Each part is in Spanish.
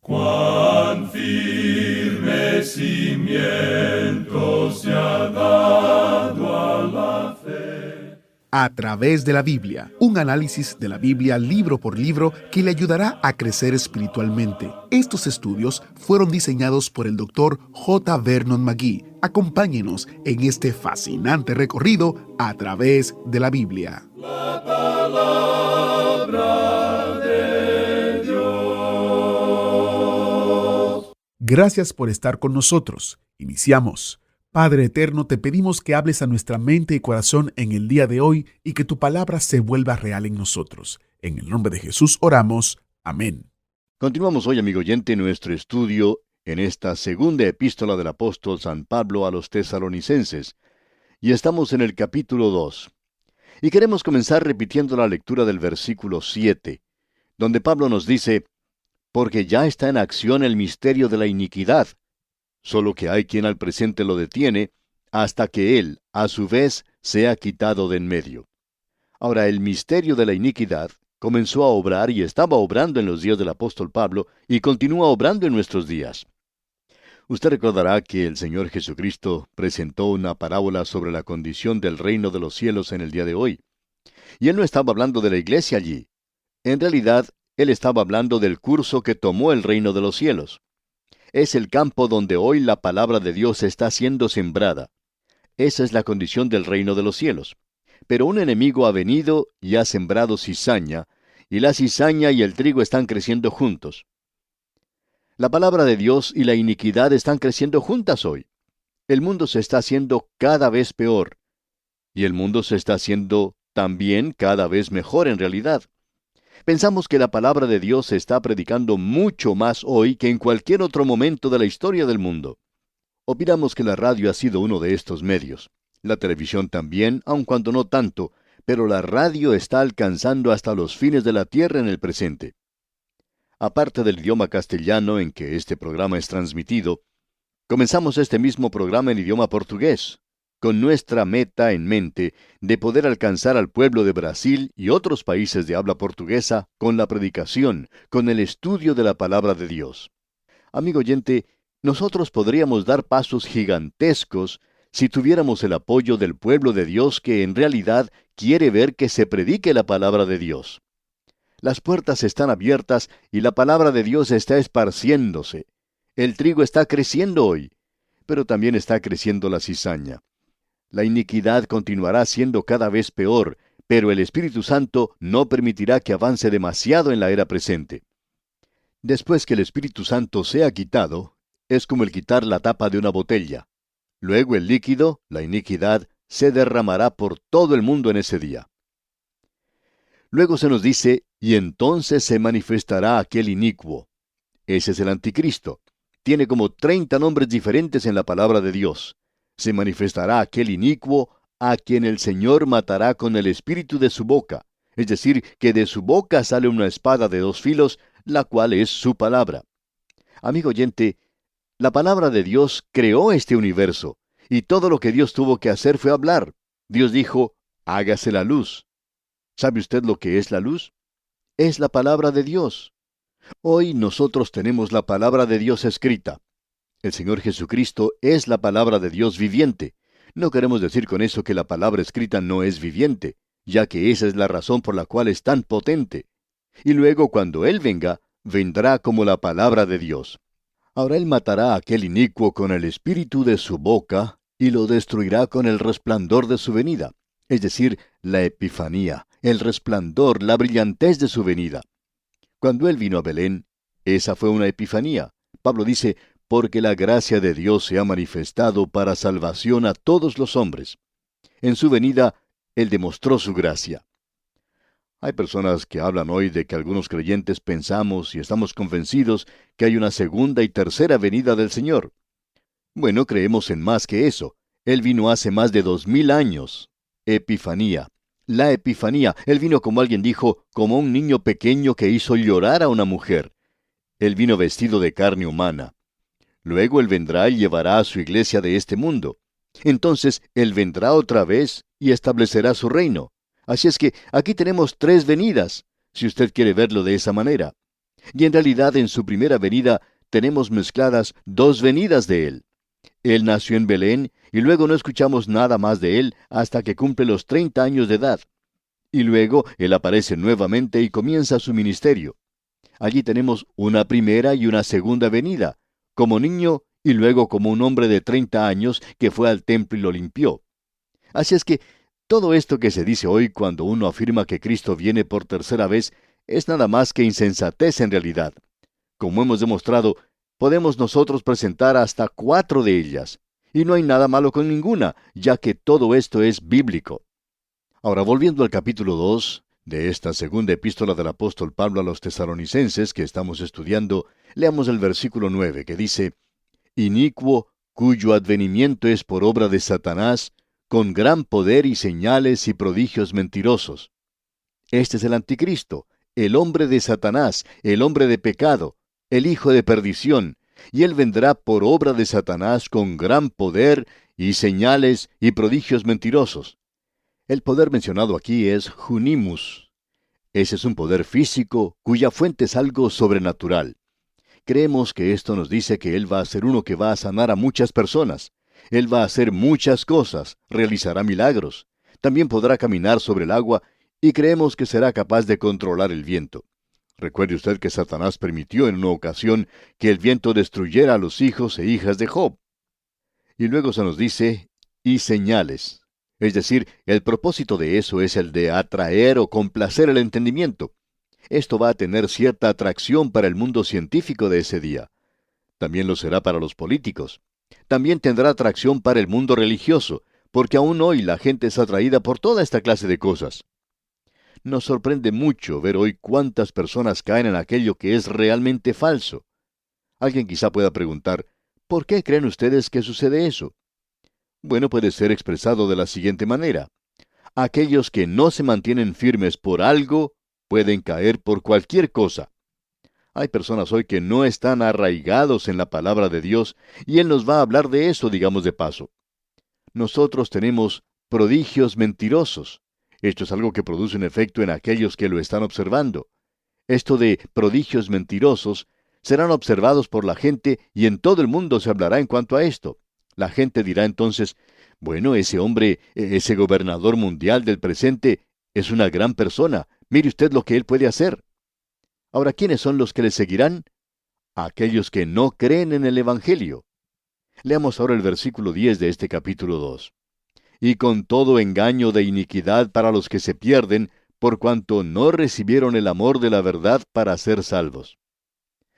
Cuán firme cimiento se ha dado a la fe. A través de la Biblia, un análisis de la Biblia libro por libro que le ayudará a crecer espiritualmente. Estos estudios fueron diseñados por el Dr. J. Vernon McGee. Acompáñenos en este fascinante recorrido a través de la Biblia. La palabra de Dios. Gracias por estar con nosotros. Iniciamos. Padre eterno, te pedimos que hables a nuestra mente y corazón en el día de hoy y que tu palabra se vuelva real en nosotros. En el nombre de Jesús oramos. Amén. Continuamos hoy, amigo oyente, nuestro estudio en esta segunda epístola del apóstol San Pablo a los tesalonicenses. Y estamos en el capítulo 2. Y queremos comenzar repitiendo la lectura del versículo 7, donde Pablo nos dice: porque ya está en acción el misterio de la iniquidad, solo que hay quien al presente lo detiene, hasta que él, a su vez, sea quitado de en medio. Ahora, el misterio de la iniquidad comenzó a obrar y estaba obrando en los días del apóstol Pablo y continúa obrando en nuestros días. Usted recordará que el Señor Jesucristo presentó una parábola sobre la condición del reino de los cielos en el día de hoy. Y él no estaba hablando de la iglesia allí. En realidad, él estaba hablando del curso que tomó el reino de los cielos. Es el campo donde hoy la palabra de Dios está siendo sembrada. Esa es la condición del reino de los cielos. Pero un enemigo ha venido y ha sembrado cizaña, y la cizaña y el trigo están creciendo juntos. La palabra de Dios y la iniquidad están creciendo juntas hoy. El mundo se está haciendo cada vez peor, y el mundo se está haciendo también cada vez mejor en realidad. Pensamos que la palabra de Dios se está predicando mucho más hoy que en cualquier otro momento de la historia del mundo. Opinamos que la radio ha sido uno de estos medios. La televisión también, aun cuando no tanto, pero la radio está alcanzando hasta los fines de la tierra en el presente. Aparte del idioma castellano en que este programa es transmitido, comenzamos este mismo programa en idioma portugués, con nuestra meta en mente de poder alcanzar al pueblo de Brasil y otros países de habla portuguesa con la predicación, con el estudio de la palabra de Dios. Amigo oyente, nosotros podríamos dar pasos gigantescos si tuviéramos el apoyo del pueblo de Dios que en realidad quiere ver que se predique la palabra de Dios. Las puertas están abiertas y la palabra de Dios está esparciéndose. El trigo está creciendo hoy, pero también está creciendo la cizaña. La iniquidad continuará siendo cada vez peor, pero el Espíritu Santo no permitirá que avance demasiado en la era presente. Después que el Espíritu Santo sea quitado, es como el quitar la tapa de una botella. Luego el líquido, la iniquidad, se derramará por todo el mundo en ese día. Luego se nos dice: y entonces se manifestará aquel inicuo. Ese es el anticristo. Tiene como 30 nombres diferentes en la palabra de Dios. Se manifestará aquel inicuo a quien el Señor matará con el espíritu de su boca, es decir, que de su boca sale una espada de 2 filos, la cual es su palabra. Amigo oyente, la palabra de Dios creó este universo, y todo lo que Dios tuvo que hacer fue hablar. Dios dijo: hágase la luz. ¿Sabe usted lo que es la luz? Es la palabra de Dios. Hoy nosotros tenemos la palabra de Dios escrita. El Señor Jesucristo es la palabra de Dios viviente. No queremos decir con eso que la palabra escrita no es viviente, ya que esa es la razón por la cual es tan potente. Y luego cuando Él venga, vendrá como la palabra de Dios. Ahora Él matará a aquel inicuo con el espíritu de su boca y lo destruirá con el resplandor de su venida, es decir, la epifanía, el resplandor, la brillantez de su venida. Cuando Él vino a Belén, esa fue una epifanía. Pablo dice: porque la gracia de Dios se ha manifestado para salvación a todos los hombres. En su venida, Él demostró su gracia. Hay personas que hablan hoy de que algunos creyentes pensamos y estamos convencidos que hay una segunda y tercera venida del Señor. Bueno, creemos en más que eso. Él vino hace más de 2000 años. Epifanía. La epifanía. Él vino, como alguien dijo, como un niño pequeño que hizo llorar a una mujer. Él vino vestido de carne humana. Luego Él vendrá y llevará a su iglesia de este mundo. Entonces Él vendrá otra vez y establecerá su reino. Así es que aquí tenemos 3 venidas, si usted quiere verlo de esa manera. Y en realidad en su primera venida tenemos mezcladas dos venidas de Él. Él nació en Belén y luego no escuchamos nada más de Él hasta que cumple los 30 años de edad. Y luego Él aparece nuevamente y comienza su ministerio. Allí tenemos una primera y una segunda venida, como niño y luego como un hombre de 30 años que fue al templo y lo limpió. Así es que todo esto que se dice hoy cuando uno afirma que Cristo viene por tercera vez es nada más que insensatez en realidad. Como hemos demostrado, podemos nosotros presentar hasta 4 de ellas, y no hay nada malo con ninguna, ya que todo esto es bíblico. Ahora, volviendo al capítulo 2 de esta segunda epístola del apóstol Pablo a los tesalonicenses que estamos estudiando, leamos el versículo 9 que dice: Inicuo, cuyo advenimiento es por obra de Satanás, con gran poder y señales y prodigios mentirosos. Este es el anticristo, el hombre de Satanás, el hombre de pecado, el hijo de perdición, y él vendrá por obra de Satanás con gran poder y señales y prodigios mentirosos. El poder mencionado aquí es Junimus. Ese es un poder físico cuya fuente es algo sobrenatural. Creemos que esto nos dice que Él va a ser uno que va a sanar a muchas personas. Él va a hacer muchas cosas, realizará milagros. También podrá caminar sobre el agua y creemos que será capaz de controlar el viento. Recuerde usted que Satanás permitió en una ocasión que el viento destruyera a los hijos e hijas de Job. Y luego se nos dice, y señales. Es decir, el propósito de eso es el de atraer o complacer el entendimiento. Esto va a tener cierta atracción para el mundo científico de ese día. También lo será para los políticos. También tendrá atracción para el mundo religioso, porque aún hoy la gente es atraída por toda esta clase de cosas. Nos sorprende mucho ver hoy cuántas personas caen en aquello que es realmente falso. Alguien quizá pueda preguntar, ¿por qué creen ustedes que sucede eso? Bueno, puede ser expresado de la siguiente manera. Aquellos que no se mantienen firmes por algo, pueden caer por cualquier cosa. Hay personas hoy que no están arraigados en la palabra de Dios, y Él nos va a hablar de eso, digamos de paso. Nosotros tenemos prodigios mentirosos. Esto es algo que produce un efecto en aquellos que lo están observando. Esto de prodigios mentirosos serán observados por la gente y en todo el mundo se hablará en cuanto a esto. La gente dirá entonces, bueno, ese hombre, ese gobernador mundial del presente, es una gran persona. Mire usted lo que él puede hacer. Ahora, ¿quiénes son los que le seguirán? Aquellos que no creen en el Evangelio. Leamos ahora el versículo 10 de este capítulo 2. Y con todo engaño de iniquidad para los que se pierden, por cuanto no recibieron el amor de la verdad para ser salvos.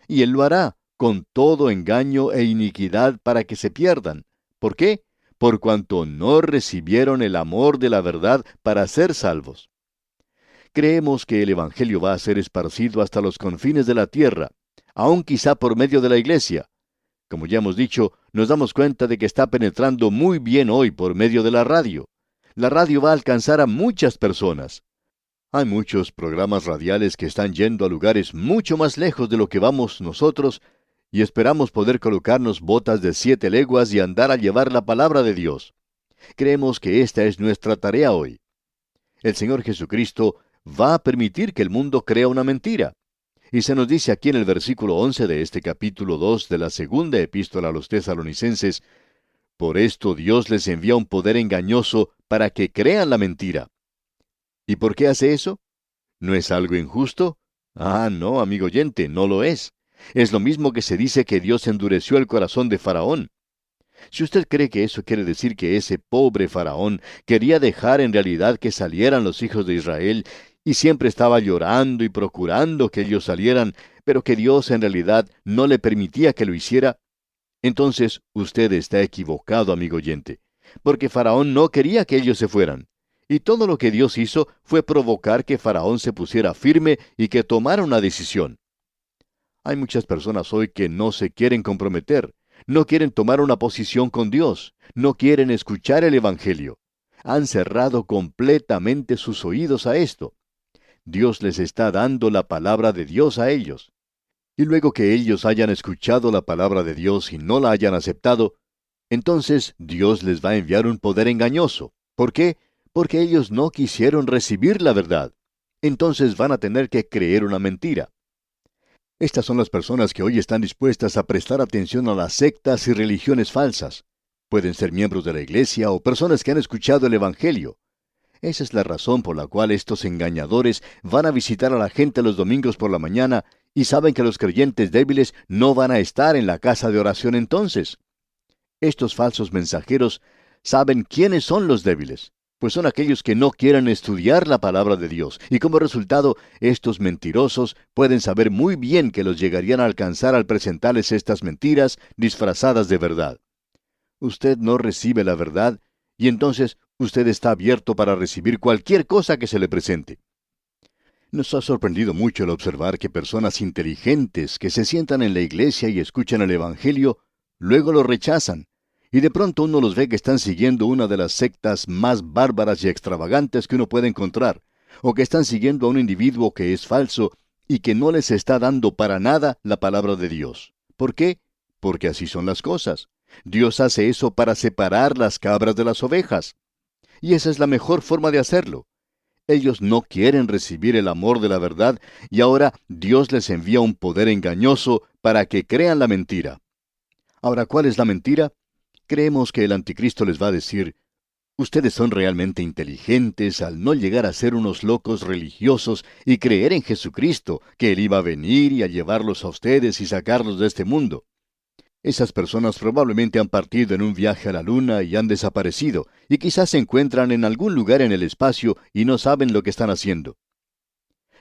Y Él lo hará, con todo engaño e iniquidad para que se pierdan. ¿Por qué? Por cuanto no recibieron el amor de la verdad para ser salvos. Creemos que el Evangelio va a ser esparcido hasta los confines de la tierra, aun quizá por medio de la iglesia. Como ya hemos dicho, nos damos cuenta de que está penetrando muy bien hoy por medio de la radio. La radio va a alcanzar a muchas personas. Hay muchos programas radiales que están yendo a lugares mucho más lejos de lo que vamos nosotros, y esperamos poder colocarnos botas de 7 leguas y andar a llevar la palabra de Dios. Creemos que esta es nuestra tarea hoy. El Señor Jesucristo va a permitir que el mundo crea una mentira. Y se nos dice aquí en el versículo 11 de este capítulo 2 de la segunda epístola a los tesalonicenses, por esto Dios les envía un poder engañoso para que crean la mentira. ¿Y por qué hace eso? ¿No es algo injusto? Ah, no, amigo oyente, no lo es. Es lo mismo que se dice que Dios endureció el corazón de Faraón. Si usted cree que eso quiere decir que ese pobre Faraón quería dejar en realidad que salieran los hijos de Israel, y siempre estaba llorando y procurando que ellos salieran, pero que Dios en realidad no le permitía que lo hiciera, entonces usted está equivocado, amigo oyente, porque Faraón no quería que ellos se fueran. Y todo lo que Dios hizo fue provocar que Faraón se pusiera firme y que tomara una decisión. Hay muchas personas hoy que no se quieren comprometer, no quieren tomar una posición con Dios, no quieren escuchar el Evangelio. Han cerrado completamente sus oídos a esto. Dios les está dando la palabra de Dios a ellos. Y luego que ellos hayan escuchado la palabra de Dios y no la hayan aceptado, entonces Dios les va a enviar un poder engañoso. ¿Por qué? Porque ellos no quisieron recibir la verdad. Entonces van a tener que creer una mentira. Estas son las personas que hoy están dispuestas a prestar atención a las sectas y religiones falsas. Pueden ser miembros de la iglesia o personas que han escuchado el Evangelio. Esa es la razón por la cual estos engañadores van a visitar a la gente los domingos por la mañana y saben que los creyentes débiles no van a estar en la casa de oración entonces. Estos falsos mensajeros saben quiénes son los débiles, pues son aquellos que no quieren estudiar la palabra de Dios, y como resultado, estos mentirosos pueden saber muy bien que los llegarían a alcanzar al presentarles estas mentiras disfrazadas de verdad. Usted no recibe la verdad, y entonces usted está abierto para recibir cualquier cosa que se le presente. Nos ha sorprendido mucho el observar que personas inteligentes que se sientan en la iglesia y escuchan el Evangelio, luego lo rechazan, y de pronto uno los ve que están siguiendo una de las sectas más bárbaras y extravagantes que uno puede encontrar, o que están siguiendo a un individuo que es falso y que no les está dando para nada la palabra de Dios. ¿Por qué? Porque así son las cosas. Dios hace eso para separar las cabras de las ovejas. Y esa es la mejor forma de hacerlo. Ellos no quieren recibir el amor de la verdad y ahora Dios les envía un poder engañoso para que crean la mentira. Ahora, ¿cuál es la mentira? Creemos que el anticristo les va a decir, ustedes son realmente inteligentes al no llegar a ser unos locos religiosos y creer en Jesucristo, que Él iba a venir y a llevarlos a ustedes y sacarlos de este mundo. Esas personas probablemente han partido en un viaje a la luna y han desaparecido, y quizás se encuentran en algún lugar en el espacio y no saben lo que están haciendo.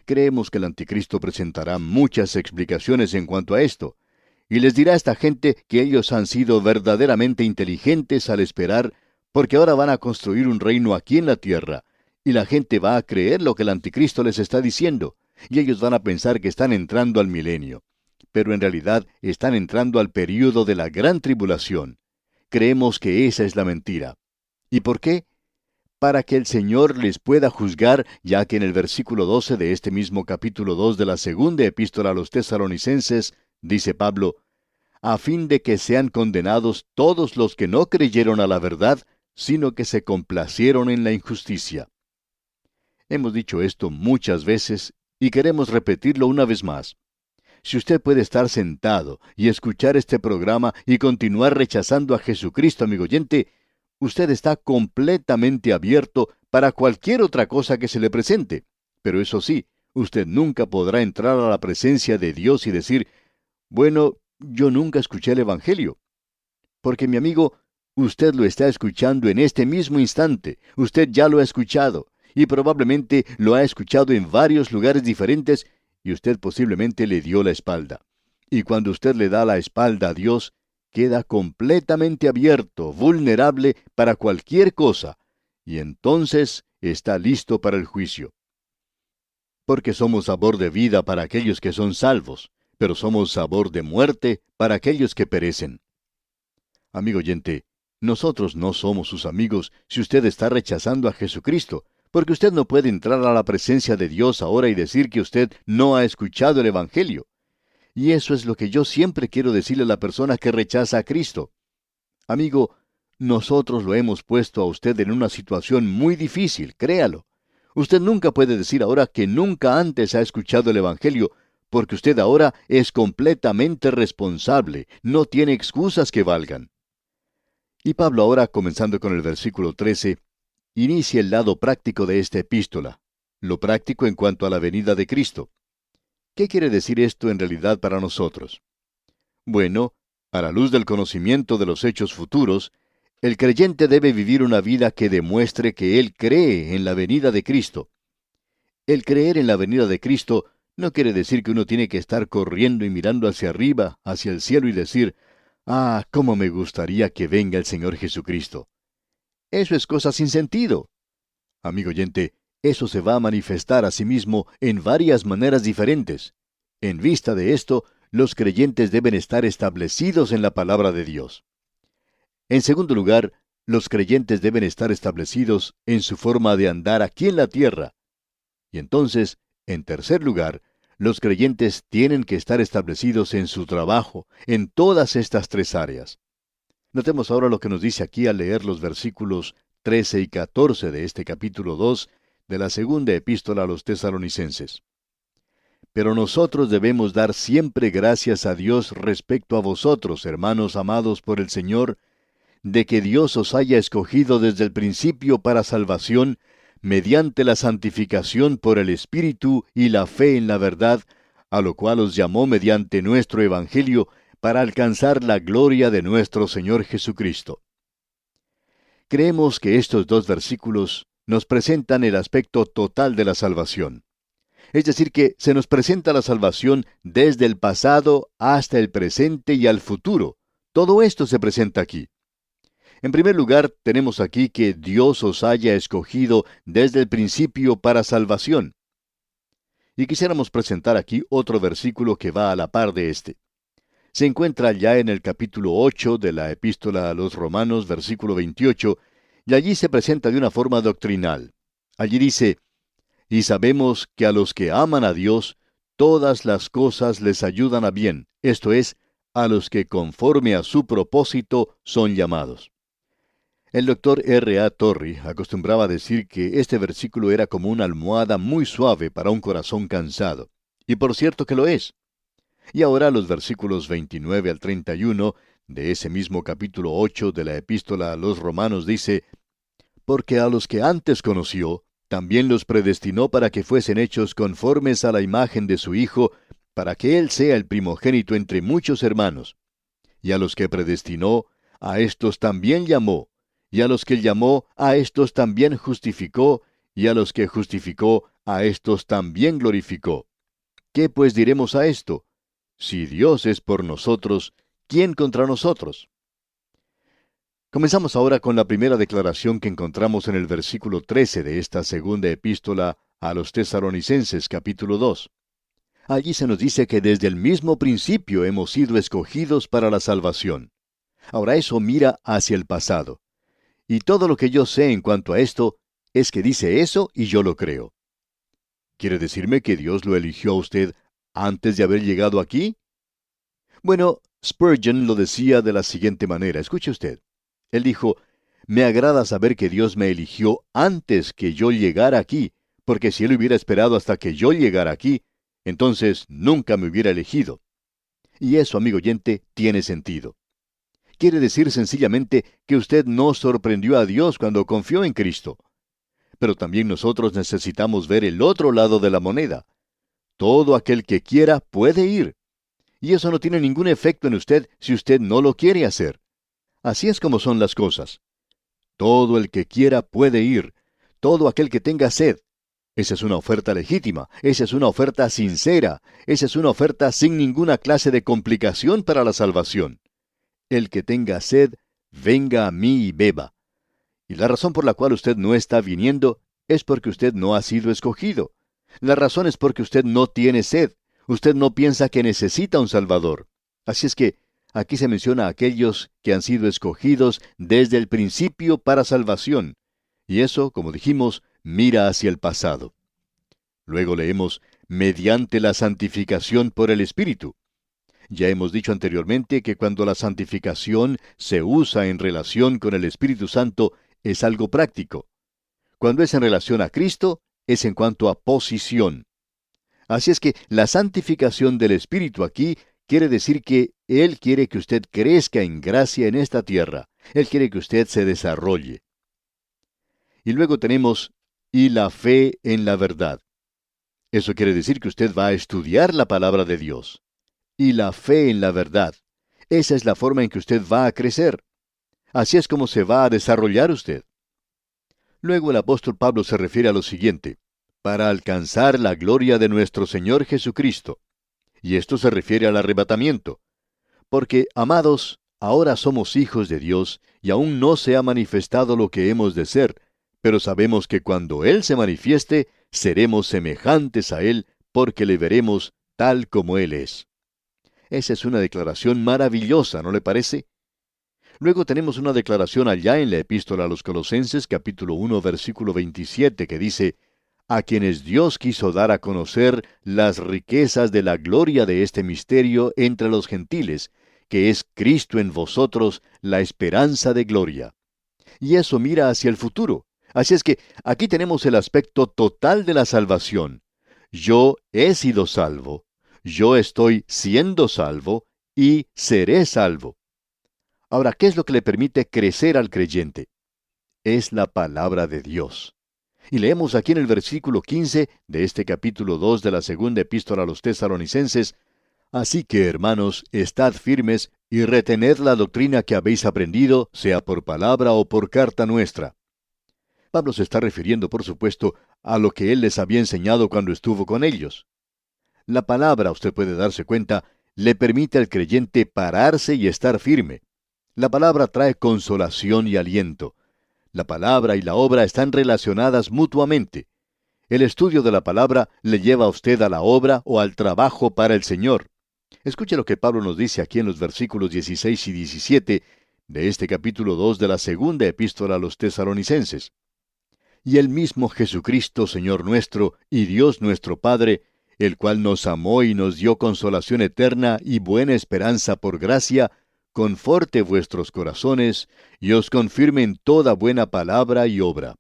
Creemos que el anticristo presentará muchas explicaciones en cuanto a esto, y les dirá a esta gente que ellos han sido verdaderamente inteligentes al esperar, porque ahora van a construir un reino aquí en la tierra, y la gente va a creer lo que el anticristo les está diciendo, y ellos van a pensar que están entrando al milenio. Pero en realidad están entrando al período de la gran tribulación. Creemos que esa es la mentira. ¿Y por qué? Para que el Señor les pueda juzgar, ya que en el versículo 12 de este mismo capítulo 2 de la segunda epístola a los tesalonicenses, dice Pablo, a fin de que sean condenados todos los que no creyeron a la verdad, sino que se complacieron en la injusticia. Hemos dicho esto muchas veces y queremos repetirlo una vez más. Si usted puede estar sentado y escuchar este programa y continuar rechazando a Jesucristo, amigo oyente, usted está completamente abierto para cualquier otra cosa que se le presente. Pero eso sí, usted nunca podrá entrar a la presencia de Dios y decir, bueno, yo nunca escuché el Evangelio. Porque, mi amigo, usted lo está escuchando en este mismo instante. Usted ya lo ha escuchado, y probablemente lo ha escuchado en varios lugares diferentes, y usted posiblemente le dio la espalda. Y cuando usted le da la espalda a Dios, queda completamente abierto, vulnerable para cualquier cosa, y entonces está listo para el juicio. Porque somos sabor de vida para aquellos que son salvos, pero somos sabor de muerte para aquellos que perecen. Amigo oyente, nosotros no somos sus amigos si usted está rechazando a Jesucristo, porque usted no puede entrar a la presencia de Dios ahora y decir que usted no ha escuchado el Evangelio. Y eso es lo que yo siempre quiero decirle a la persona que rechaza a Cristo. Amigo, nosotros lo hemos puesto a usted en una situación muy difícil, créalo. Usted nunca puede decir ahora que nunca antes ha escuchado el Evangelio, porque usted ahora es completamente responsable, no tiene excusas que valgan. Y Pablo ahora, comenzando con el versículo 13, inicia el lado práctico de esta epístola, lo práctico en cuanto a la venida de Cristo. ¿Qué quiere decir esto en realidad para nosotros? Bueno, a la luz del conocimiento de los hechos futuros, el creyente debe vivir una vida que demuestre que él cree en la venida de Cristo. El creer en la venida de Cristo no quiere decir que uno tiene que estar corriendo y mirando hacia arriba, hacia el cielo y decir, «Ah, cómo me gustaría que venga el Señor Jesucristo». Eso es cosa sin sentido. Amigo oyente, eso se va a manifestar a sí mismo en varias maneras diferentes. En vista de esto, los creyentes deben estar establecidos en la palabra de Dios. En segundo lugar, los creyentes deben estar establecidos en su forma de andar aquí en la tierra. Y entonces, en tercer lugar, los creyentes tienen que estar establecidos en su trabajo, en todas estas tres áreas. Notemos ahora lo que nos dice aquí al leer los versículos 13 y 14 de este capítulo 2 de la segunda epístola a los tesalonicenses. Pero nosotros debemos dar siempre gracias a Dios respecto a vosotros, hermanos amados por el Señor, de que Dios os haya escogido desde el principio para salvación, mediante la santificación por el Espíritu y la fe en la verdad, a lo cual os llamó mediante nuestro Evangelio, para alcanzar la gloria de nuestro Señor Jesucristo. Creemos que estos dos versículos nos presentan el aspecto total de la salvación. Es decir, que se nos presenta la salvación desde el pasado hasta el presente y al futuro. Todo esto se presenta aquí. En primer lugar, tenemos aquí que Dios os haya escogido desde el principio para salvación. Y quisiéramos presentar aquí otro versículo que va a la par de este. Se encuentra ya en el capítulo 8 de la Epístola a los Romanos, versículo 28, y allí se presenta de una forma doctrinal. Allí dice: y sabemos que a los que aman a Dios, todas las cosas les ayudan a bien, esto es, a los que conforme a su propósito son llamados. El doctor R. A. Torrey acostumbraba decir que este versículo era como una almohada muy suave para un corazón cansado. Y por cierto que lo es. Y ahora los versículos 29 al 31 de ese mismo capítulo 8 de la Epístola a los Romanos dice: porque a los que antes conoció, también los predestinó para que fuesen hechos conformes a la imagen de su Hijo, para que Él sea el primogénito entre muchos hermanos. Y a los que predestinó, a éstos también llamó, y a los que llamó, a éstos también justificó, y a los que justificó, a éstos también glorificó. ¿Qué pues diremos a esto? Si Dios es por nosotros, ¿quién contra nosotros? Comenzamos ahora con la primera declaración que encontramos en el versículo 13 de esta segunda epístola a los Tesalonicenses, capítulo 2. Allí se nos dice que desde el mismo principio hemos sido escogidos para la salvación. Ahora eso mira hacia el pasado. Y todo lo que yo sé en cuanto a esto es que dice eso y yo lo creo. ¿Quiere decirme que Dios lo eligió a usted antes de haber llegado aquí? Bueno, Spurgeon lo decía de la siguiente manera. Escuche usted. Él dijo: me agrada saber que Dios me eligió antes que yo llegara aquí, porque si Él hubiera esperado hasta que yo llegara aquí, entonces nunca me hubiera elegido. Y eso, amigo oyente, tiene sentido. Quiere decir sencillamente que usted no sorprendió a Dios cuando confió en Cristo. Pero también nosotros necesitamos ver el otro lado de la moneda. Todo aquel que quiera puede ir. Y eso no tiene ningún efecto en usted si usted no lo quiere hacer. Así es como son las cosas. Todo el que quiera puede ir. Todo aquel que tenga sed. Esa es una oferta legítima. Esa es una oferta sincera. Esa es una oferta sin ninguna clase de complicación para la salvación. El que tenga sed, venga a mí y beba. Y la razón por la cual usted no está viniendo es porque usted no ha sido escogido. La razón es porque usted no tiene sed. Usted no piensa que necesita un Salvador. Así es que aquí se menciona a aquellos que han sido escogidos desde el principio para salvación. Y eso, como dijimos, mira hacia el pasado. Luego leemos, mediante la santificación por el Espíritu. Ya hemos dicho anteriormente que cuando la santificación se usa en relación con el Espíritu Santo, es algo práctico. Cuando es en relación a Cristo, es en cuanto a posición. Así es que la santificación del Espíritu aquí quiere decir que Él quiere que usted crezca en gracia en esta tierra. Él quiere que usted se desarrolle. Y luego tenemos, y la fe en la verdad. Eso quiere decir que usted va a estudiar la palabra de Dios. Y la fe en la verdad. Esa es la forma en que usted va a crecer. Así es como se va a desarrollar usted. Luego el apóstol Pablo se refiere a lo siguiente: para alcanzar la gloria de nuestro Señor Jesucristo. Y esto se refiere al arrebatamiento. Porque, amados, ahora somos hijos de Dios, y aún no se ha manifestado lo que hemos de ser, pero sabemos que cuando Él se manifieste, seremos semejantes a Él, porque le veremos tal como Él es. Esa es una declaración maravillosa, ¿no le parece? Luego tenemos una declaración allá en la Epístola a los Colosenses, capítulo 1, versículo 27, que dice: a quienes Dios quiso dar a conocer las riquezas de la gloria de este misterio entre los gentiles, que es Cristo en vosotros, la esperanza de gloria. Y eso mira hacia el futuro. Así es que aquí tenemos el aspecto total de la salvación. yo he sido salvo, yo estoy siendo salvo y seré salvo. Ahora, ¿qué es lo que le permite crecer al creyente? Es la palabra de Dios. Y leemos aquí en el versículo 15 de este capítulo 2 de la segunda epístola a los tesalonicenses: Así que, hermanos, estad firmes y retened la doctrina que habéis aprendido, sea por palabra o por carta nuestra. Pablo se está refiriendo, por supuesto, a lo que él les había enseñado cuando estuvo con ellos. La palabra, usted puede darse cuenta, le permite al creyente pararse y estar firme. La palabra trae consolación y aliento. La palabra y la obra están relacionadas mutuamente. El estudio de la palabra le lleva a usted a la obra o al trabajo para el Señor. Escuche lo que Pablo nos dice aquí en los versículos 16 y 17 de este capítulo 2 de la segunda epístola a los tesalonicenses. Y el mismo Jesucristo, Señor nuestro, y Dios nuestro Padre, el cual nos amó y nos dio consolación eterna y buena esperanza por gracia, conforte vuestros corazones, y os confirme en toda buena palabra y obra.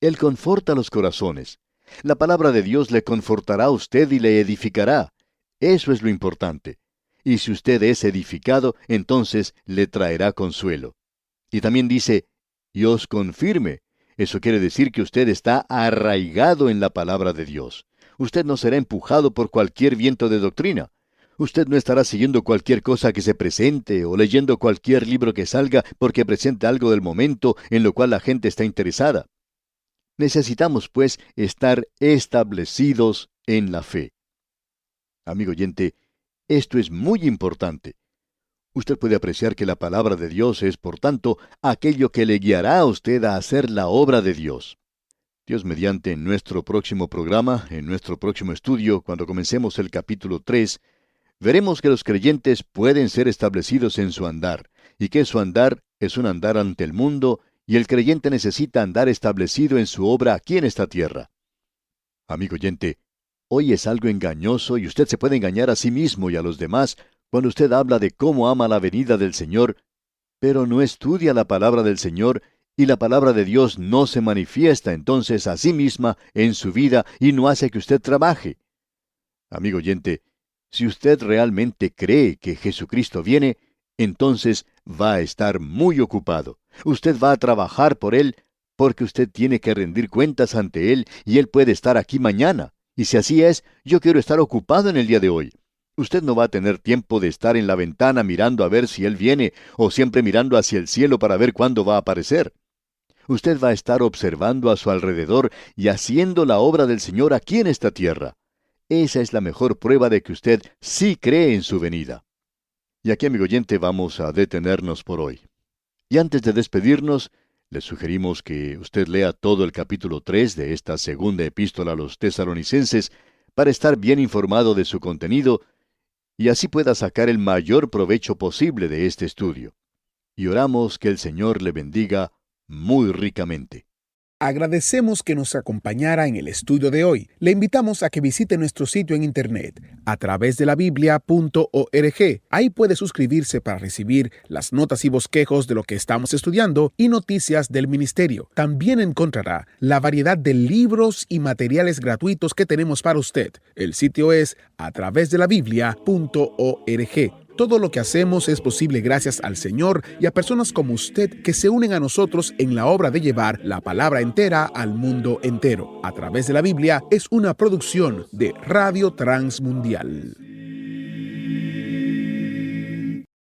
Él conforta los corazones. La palabra de Dios le confortará a usted y le edificará. Eso es lo importante. Y si usted es edificado, entonces le traerá consuelo. Y también dice, y os confirme. Eso quiere decir que usted está arraigado en la palabra de Dios. Usted no será empujado por cualquier viento de doctrina. Usted no estará siguiendo cualquier cosa que se presente o leyendo cualquier libro que salga porque presente algo del momento en lo cual la gente está interesada. Necesitamos, pues, estar establecidos en la fe. Amigo oyente, esto es muy importante. Usted puede apreciar que la palabra de Dios es, por tanto, aquello que le guiará a usted a hacer la obra de Dios. Dios mediante, en nuestro próximo programa, en nuestro próximo estudio, cuando comencemos el capítulo 3, veremos que los creyentes pueden ser establecidos en su andar, y que su andar es un andar ante el mundo, y el creyente necesita andar establecido en su obra aquí en esta tierra. Amigo oyente, hoy es algo engañoso y usted se puede engañar a sí mismo y a los demás cuando usted habla de cómo ama la venida del Señor, pero no estudia la palabra del Señor, y la palabra de Dios no se manifiesta entonces a sí misma en su vida y no hace que usted trabaje. Amigo oyente, si usted realmente cree que Jesucristo viene, entonces va a estar muy ocupado. Usted va a trabajar por Él, porque usted tiene que rendir cuentas ante Él, y Él puede estar aquí mañana. Y si así es, yo quiero estar ocupado en el día de hoy. Usted no va a tener tiempo de estar en la ventana mirando a ver si Él viene, o siempre mirando hacia el cielo para ver cuándo va a aparecer. Usted va a estar observando a su alrededor y haciendo la obra del Señor aquí en esta tierra. Esa es la mejor prueba de que usted sí cree en su venida. Y aquí, amigo oyente, vamos a detenernos por hoy. Y antes de despedirnos, le sugerimos que usted lea todo el capítulo 3 de esta segunda epístola a los tesalonicenses para estar bien informado de su contenido y así pueda sacar el mayor provecho posible de este estudio. Y oramos que el Señor le bendiga muy ricamente. Agradecemos que nos acompañara en el estudio de hoy. Le invitamos a que visite nuestro sitio en internet a través de la biblia.org. Ahí puede suscribirse para recibir las notas y bosquejos de lo que estamos estudiando y noticias del ministerio. También encontrará la variedad de libros y materiales gratuitos que tenemos para usted. El sitio es a través de la biblia.org. Todo lo que hacemos es posible gracias al Señor y a personas como usted que se unen a nosotros en la obra de llevar la palabra entera al mundo entero. A través de la Biblia es una producción de Radio Transmundial.